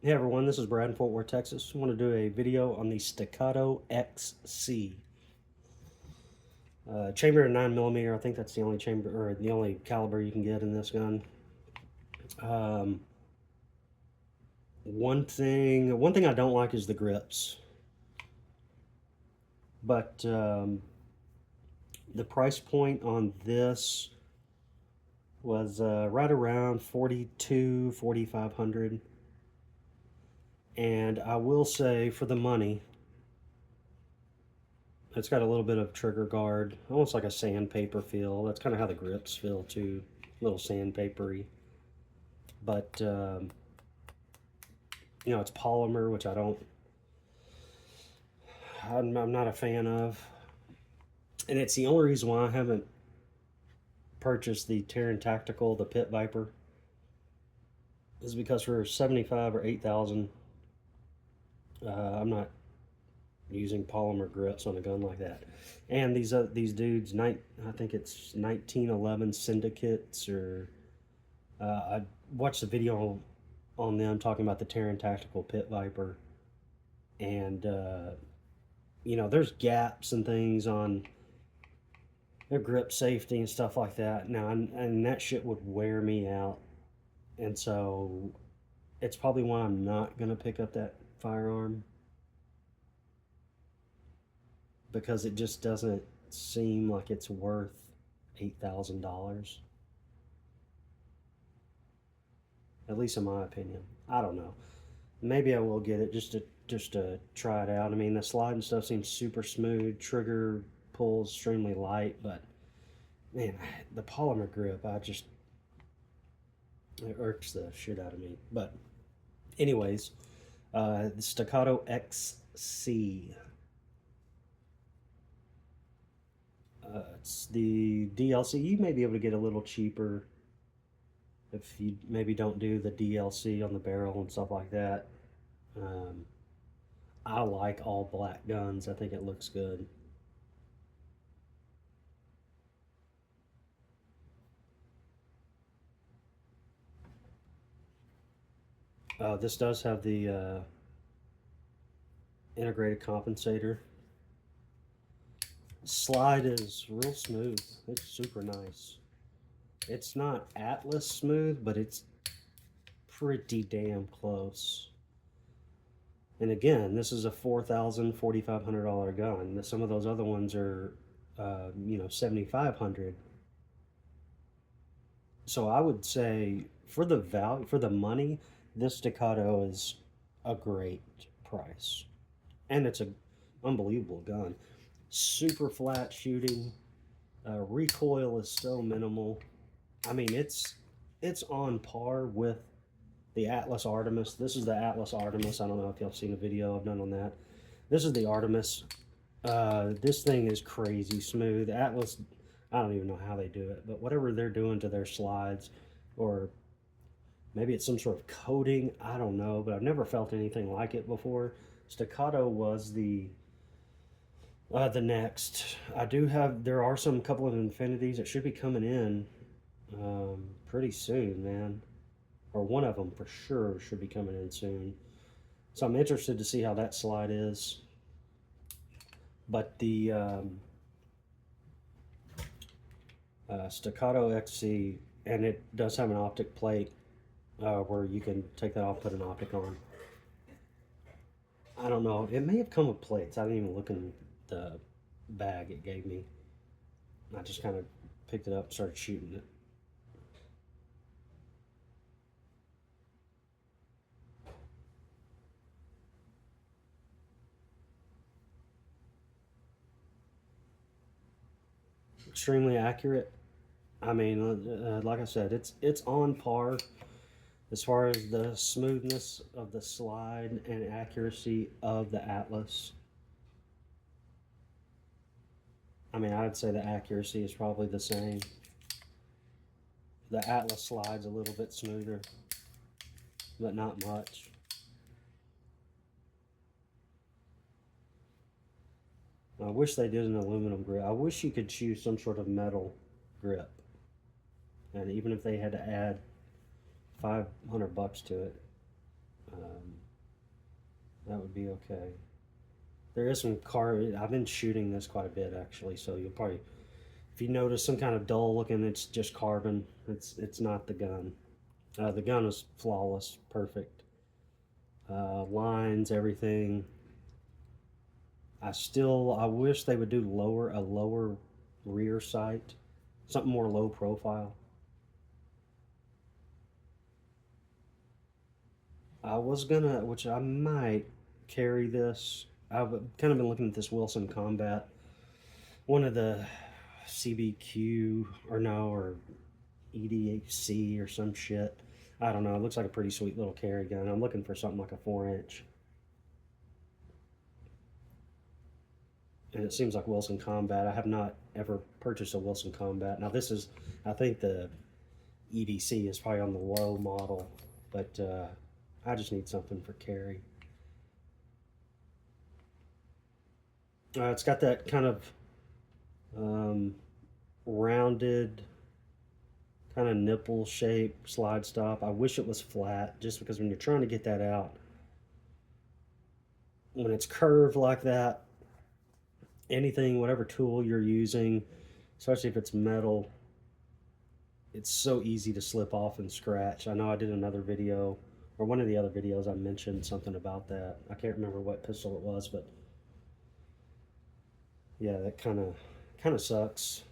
Hey everyone, this is Brad in Fort Worth, Texas. I want to do a video on the Staccato XC. Chamber at 9mm. I think that's the only chamber or the only caliber you can get in this gun. One thing I don't like is the grips, but the price point on this was right around 4,500. And I will say, for the money, it's got a little bit of trigger guard, almost like a sandpaper feel. That's kind of how the grips feel too, a little sandpapery. But you know, it's polymer, which I'm not a fan of, and it's the only reason why I haven't purchased the Terran Tactical, the Pit Viper, is because for 75 or 8,000, I'm not using polymer grips on a gun like that. And these dudes, I think it's 1911 syndicates, or I watched a video on them talking about the Terran Tactical Pit Viper, and you know, there's gaps and things on their grip safety and stuff like that now, and that shit would wear me out. And so it's probably why I'm not gonna pick up that firearm, because it just doesn't seem like it's worth $8,000, at least in my opinion. I don't know, maybe I will get it just to try it out. I mean, the slide and stuff seems super smooth, trigger pulls extremely light, but man, the polymer grip, it irks the shit out of me. But anyways, the Staccato XC. It's the DLC. You may be able to get a little cheaper if you maybe don't do the DLC on the barrel and stuff like that. I like all black guns. I think it looks good. This does have the integrated compensator. Slide is real smooth. It's super nice. It's not Atlas smooth, but it's pretty damn close. And again, this is a $4,000, $4,500 gun. Some of those other ones are, you know, $7,500. So I would say, for the value, for the money, this Staccato is a great price, and it's an unbelievable gun. Super flat shooting. Recoil is so minimal. I mean, it's on par with the Atlas Artemis. This is the Atlas Artemis. I don't know if y'all seen a video I've done on that. This is the Artemis. This thing is crazy smooth. Atlas, I don't even know how they do it, but whatever they're doing to their slides, or maybe it's some sort of coating, I don't know, but I've never felt anything like it before. Staccato was the next. There are some couple of Infinities that should be coming in pretty soon, man. Or one of them for sure should be coming in soon. So I'm interested to see how that slide is. But the Staccato XC, and it does have an optic plate where you can take that off, put an optic on. I don't know. It may have come with plates. I didn't even look in the bag it gave me. I just kind of picked it up and started shooting it. Extremely accurate. I mean, like I said, it's on par as far as the smoothness of the slide and accuracy of the Atlas. I mean, I would say the accuracy is probably the same. The Atlas slide's a little bit smoother, but not much. I wish they did an aluminum grip. I wish you could choose some sort of metal grip. And even if they had to add $500 to it, That would be okay. There is some carbon. I've been shooting this quite a bit actually, so you'll probably, if you notice some kind of dull looking, it's just carbon. It's not the gun. The gun was flawless, perfect. Lines, everything. I wish they would do a lower rear sight, something more low profile. I was gonna, which I might carry this. I've kind of been looking at this Wilson Combat, one of the CBQ or EDHC or some shit. I don't know. It looks like a pretty sweet little carry gun. I'm looking for something like a 4-inch. And it seems like Wilson Combat. I have not ever purchased a Wilson Combat. Now this is, I think the EDC is probably on the low model, but I just need something for carry. It's got that kind of rounded, kind of nipple shape slide stop. I wish it was flat, just because when you're trying to get that out, when it's curved like that, anything, whatever tool you're using, especially if it's metal, it's so easy to slip off and scratch. I know I did another video, or one of the other videos, I mentioned something about that. I can't remember what pistol it was, but yeah, that kind of sucks.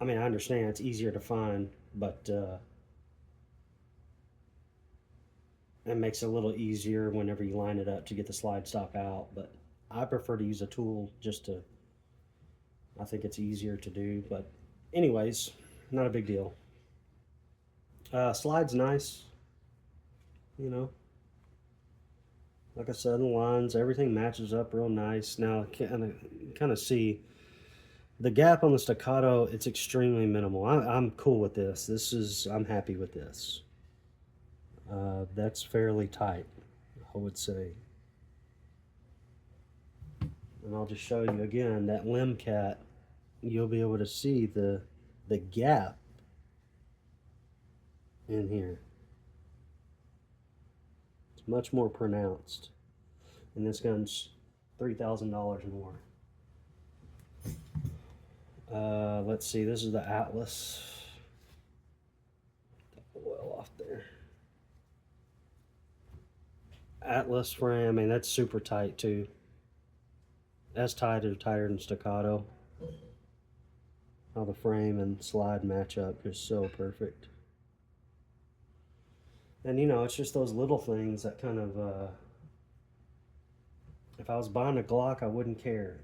I mean, I understand it's easier to find, but it makes it a little easier whenever you line it up to get the slide stop out. But I prefer to use a tool just to, I think it's easier to do. But anyways, not a big deal. Slide's nice, you know. Like I said, the lines, everything matches up real nice. Now, kind of see the gap on the Staccato. It's extremely minimal. I'm cool with this. I'm happy with this. That's fairly tight, I would say. And I'll just show you again that limb cat. You'll be able to see the gap in here. It's much more pronounced. And this gun's $3,000 more. Let's see, this is the Atlas. Oil off there. Atlas frame, I mean, that's super tight too. That's tighter than Staccato. How the frame and slide match up is so perfect. And you know, it's just those little things that kind of, if I was buying a Glock, I wouldn't care.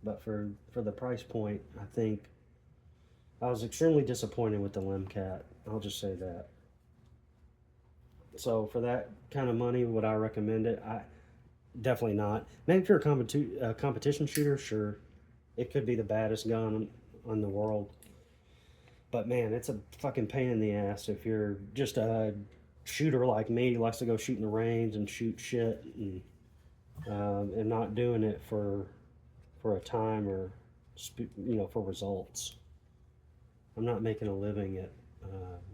But for the price point, I think I was extremely disappointed with the limb cat. I'll just say that. So for that kind of money, would I recommend it? I definitely not. Maybe if you're a competition shooter, sure, it could be the baddest gun in the world. But man, it's a fucking pain in the ass if you're just a shooter like me who likes to go shoot in the range and shoot shit and not doing it for a time or for results. I'm not making a living at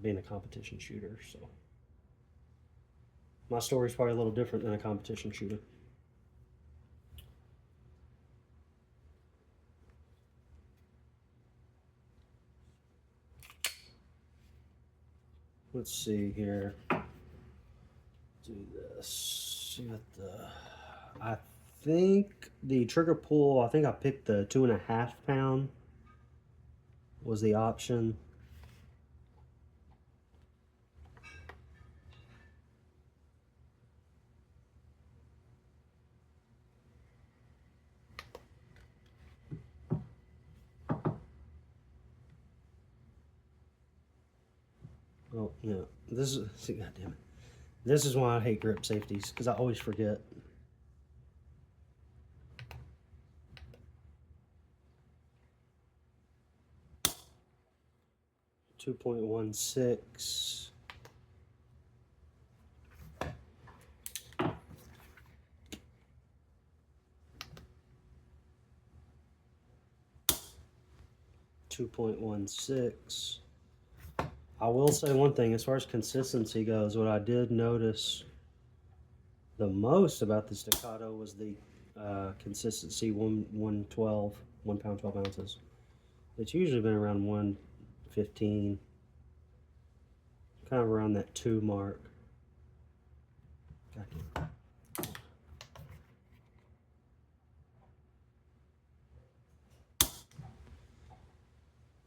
being a competition shooter, so my story's probably a little different than a competition shooter. Let's see here. Do this. See what I think the trigger pull, I think I picked the 2.5 pound was the option. Oh, yeah. This is, see, God damn it. This is why I hate grip safeties, because I always forget. .16. .16. I will say one thing, as far as consistency goes, what I did notice the most about the Staccato was the consistency, 112, 1 pound 12 ounces. It's usually been around 115, kind of around that 2 mark. Gotcha.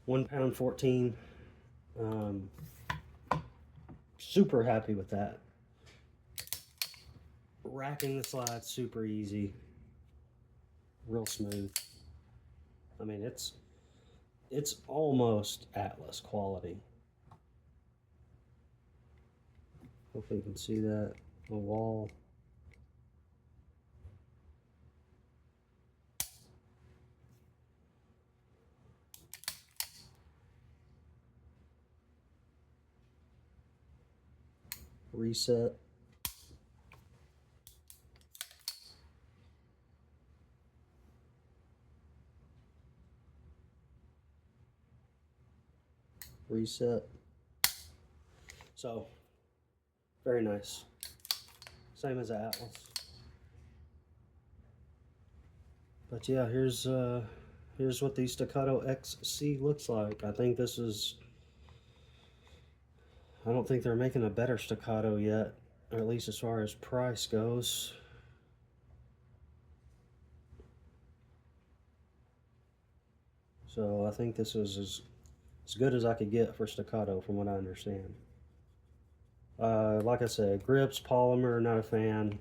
1 pound 14. Um, super happy with that. Racking the slides super easy, real smooth. I mean, it's almost Atlas quality. Hopefully you can see that on the wall. Reset. Reset. So, very nice. Same as Atlas. But yeah, here's what the Staccato XC looks like. I think this is, I don't think they're making a better Staccato yet, or at least as far as price goes. So I think this is as good as I could get for Staccato from what I understand. Like I said, grips, polymer, not a fan.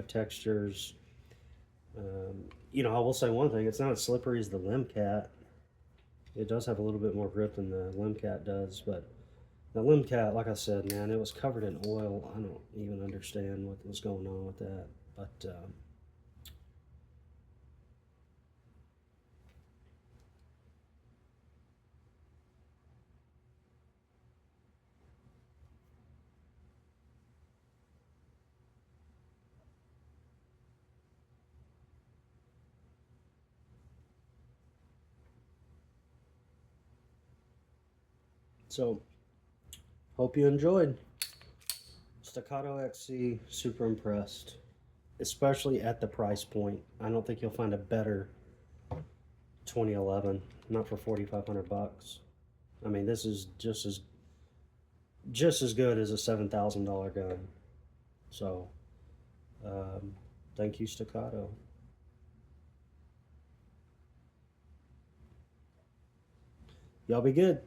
Textures, you know, I will say one thing: it's not as slippery as the Limcat. It does have a little bit more grip than the Limcat does, but the Limcat, like I said, man, it was covered in oil. I don't even understand what was going on with that, but so hope you enjoyed. Staccato XC, super impressed, especially at the price point. I don't think you'll find a better 2011, not for 4,500 bucks. I mean, this is just as good as a $7,000 gun. So, thank you, Staccato. Y'all be good.